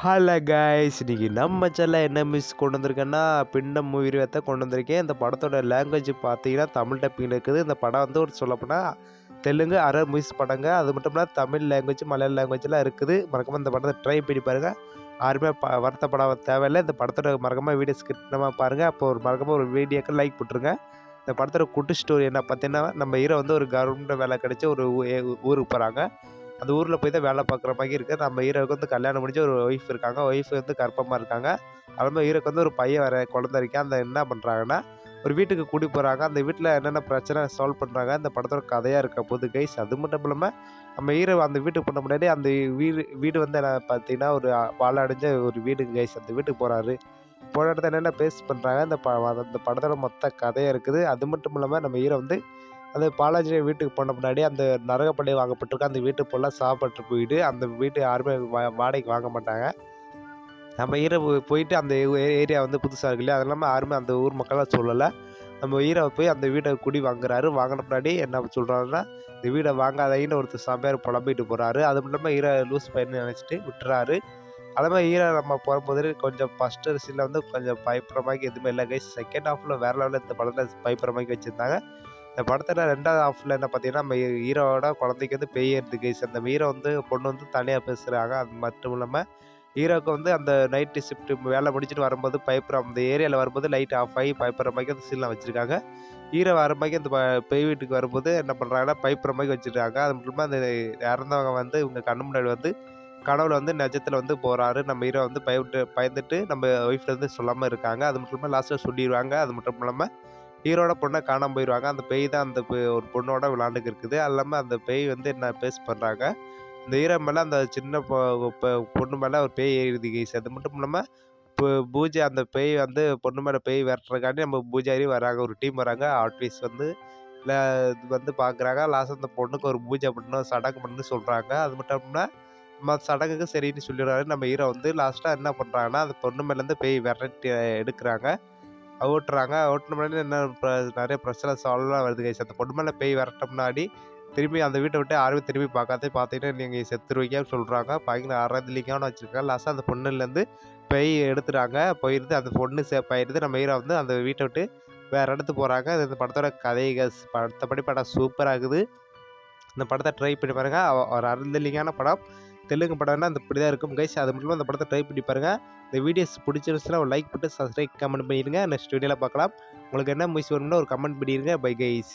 Hello guys, இன்னைக்கு நம்ம சேனலில் என்ன மிஸ் கொண்டு வந்திருக்கேன்னா பிண்டம் மூவி ரிவ்யூத்தை கொண்டு வந்திருக்கேன். இந்த படத்தோட லாங்குவேஜ் பார்த்தீங்கன்னா தமிழ் டப்பிங் இருக்குது. இந்த படம் வந்து ஒரு சொல்லப்போனால் தெலுங்கு அரர் மூவிஸ் படங்க. அது மட்டும் இல்லாமல் தமிழ் லாங்குவேஜ், மலையாள லாங்குவேஜ்லாம் இருக்குது. மறக்காம இந்த படத்தை ட்ரை பண்ணி பாருங்கள். யாருமே வருத்தப்பட தேவையில்லை. இந்த படத்தோட மறக்காம வீடியோ ஸ்கிப் நம்ம பாருங்கள். அப்போ ஒரு மறக்காம ஒரு வீடியோக்கு லைக் போட்டுருங்க. இந்த படத்தோட குட்டி ஸ்டோரி என்ன பார்த்தீங்கன்னா, நம்ம ஹீரோ வந்து ஒரு கவர்மெண்ட் வேலை கிடைச்சி ஒரு ஊருக்கு போகிறாங்க. அந்த ஊரில் போய் தான் வேலை பார்க்குற மாதிரி இருக்குது. நம்ம ஹீரோவுக்கு வந்து கல்யாணம் முடிஞ்சு ஒரு ஒய்ஃப் இருக்காங்க. ஒய்ஃப் வந்து கர்ப்பமாக இருக்காங்க. அதுமாதிரி ஹீரோக்கு வந்து ஒரு பையன் வேறு குழந்தை இருக்கா. அந்த என்ன பண்ணுறாங்கன்னா, ஒரு வீட்டுக்கு கூட்டி போகிறாங்க. அந்த வீட்டில் என்னென்ன பிரச்சனை சால்வ் பண்ணுறாங்க. இந்த படத்தோட கதையாக இருக்க போது கைஸ். அது மட்டும் இல்லாமல் நம்ம ஹீரோ அந்த வீட்டுக்கு போன முன்னாடி அந்த வீடு வந்து என்ன பார்த்தீங்கன்னா ஒரு பாழடைஞ்ச ஒரு வீடுங்க கைஸ். அந்த வீட்டுக்கு போகிறாரு. போன இடத்துல என்னென்ன பேஸ் பண்ணுறாங்க. அந்த படத்தோட மொத்த கதையாக இருக்குது. அது மட்டும் இல்லாமல் நம்ம ஹீரோ வந்து அந்த பாலாஜி வீட்டுக்கு போன முன்னாடி அந்த நரகப்பள்ளி வாங்கப்பட்டிருக்கு. அந்த வீட்டு ஃபுல்லாக சாப்பிட்டு போயிட்டு அந்த வீட்டு யாருமே வாடகைக்கு வாங்க மாட்டாங்க. நம்ம ஹீரோ போயிட்டு அந்த ஏரியா வந்து புதுசாக இருக்கு இல்லையா, அது இல்லாமல் யாருமே அந்த ஊர் மக்களாக சொல்லலை. நம்ம ஹீரோ போய் அந்த வீட்டை குடி வாங்குறாரு. வாங்கின முன்னாடி என்ன சொல்கிறாருன்னா, இந்த வீடை வாங்காதீங்கன்னு ஒருத்தர் சாமியார் புலம்பிட்டு போகிறாரு. அது மட்டும் இல்லாமல் ஹீரோ லூஸ் பையன்னு நினச்சிட்டு விட்டுறாரு. அதே மாதிரி ஹீரோ நம்ம போகும்போது கொஞ்சம் ஃபஸ்ட்டு சீனில் வந்து கொஞ்சம் பயப்படுற மாதிரி எதுவுமே இல்லை கைஸ். செகண்ட் ஹாஃபில் வேறு லெவலில் இந்த படத்தில் பயப்படுற மாதிரி வச்சுருந்தாங்க. இந்த படத்தில் 2வது ஹாஃபில் என்ன பார்த்தீங்கன்னா, நம்ம ஹீரோவோட குழந்தைக்கு வந்து பேய் ஏறுது கைஸ். அந்த ஹீரோ வந்து பொண்ணு வந்து தனியாக பேசுகிறாங்க. அது மட்டும் இல்லாமல் ஹீரோவுக்கு வந்து அந்த நைட்டு ஷிஃப்ட் வேலை முடிச்சுட்டு வரும்போது அந்த ஏரியாவில் வரும்போது லைட் ஆஃப் ஆகி பயப்படுற மாதிரி அந்த சீன்லாம் வச்சுருக்காங்க. ஹீரோ வர மாதிரி அந்த பேய் வீட்டுக்கு வரும்போது என்ன பண்ணுறாங்கன்னா, பயப்படுற மாதிரி வச்சுருக்காங்க. அது மட்டும் இல்லாமல் அந்த இறந்தவங்க வந்து இவங்க கண்ணு முன்னாடி வந்து கனவுல வந்து நிஜத்தில் வந்து போகிறாரு. நம்ம ஹீரோ வந்து பயந்துட்டு நம்ம ஒய்ஃப்ல வந்து சொல்லாமல் இருக்காங்க. அது மட்டும் இல்லாமல் லாஸ்ட்டில் சொல்லிடுவாங்க. அது மட்டும் இல்லாமல் ஹீரோட பொண்ணை காணாமல் போயிடுவாங்க. அந்த பேய் தான் அந்த ஒரு பொண்ணோட விளாண்டுக்கு இருக்குது. அது இல்லாமல் அந்த பேய் வந்து என்ன பேஸ் பண்ணுறாங்க, இந்த ஹீரோ மேலே அந்த சின்ன பொண்ணு மேலே ஒரு பேய் ஏறுது கைஸ். அது மட்டும் இல்லாமல் பூஜை அந்த பேய் வந்து பொண்ணு மேலே பேய் விரட்டுறதுக்காண்டி நம்ம பூஜாரி வராங்க. ஒரு டீம் வராங்க. ஆர்டிஸ்ட் வந்து இல்லை இது வந்து பார்க்குறாங்க. லாஸ்ட் அந்த பொண்ணுக்கு ஒரு பூஜை பண்ணணும், சடங்கு பண்ணணும்னு சொல்கிறாங்க. அது மட்டும் இல்லாமல் நம்ம சடங்குக்கு சரின்னு சொல்லிடுறாரு. நம்ம ஹீரோ வந்து லாஸ்ட்டாக என்ன பண்ணுறாங்கன்னா, அந்த பொண்ணு மேலேருந்து பேய் விரட்டி எடுக்கிறாங்க. ஓட்டுறாங்க. ஓட்டுன முன்னாடி என்ன நிறைய பிரச்சனை சால்வ்லாம் வருது கைஸ். அந்த பொண்ணு மேலே பேய் விரட்ட முன்னாடி திரும்பி அந்த வீட்டை விட்டு யாருமே திரும்பி பார்த்தீங்கன்னா நீங்கள் செத்துருவீங்கன்னு சொல்கிறாங்க. பயங்கர அறதிலிங்கம்னு வச்சுருக்காங்க. லாஸ்ட்டாக அந்த பொண்ணுலேருந்து பேய் எடுத்துட்டாங்க. போயிடுது. அந்த பொண்ணு சேஃப் ஆயிடுது. நம்ம ஹீரோ வந்து அந்த வீட்டை விட்டு வேறு இடத்துக்கு போகிறாங்க. இந்த படத்தோட கதை கைஸ். மற்றபடி படம் சூப்பராக இருக்குது. இந்த படத்தை ட்ரை பண்ணி பாருங்கள். ஒரு அறந்தலிங்கான படம். தெலுங்கு படம்னா அந்த இப்படி தான் இருக்கும் கைஸ். அது மட்டும் இல்லாமல் இந்த படத்தை ட்ரை பண்ணி பாருங்கள். இந்த வீடியோஸ் பிடிச்சிருந்துச்சுன்னா ஒரு லைக் போட்டு சப்ஸ்கிரைப் கமெண்ட் பண்ணிடுங்க. நெக்ஸ்ட் வீடியோவில் பார்க்கலாம். உங்களுக்கு என்ன மூவிஸ் வேணும்னா ஒரு கமெண்ட் பண்ணிடுங்க. Bye guys.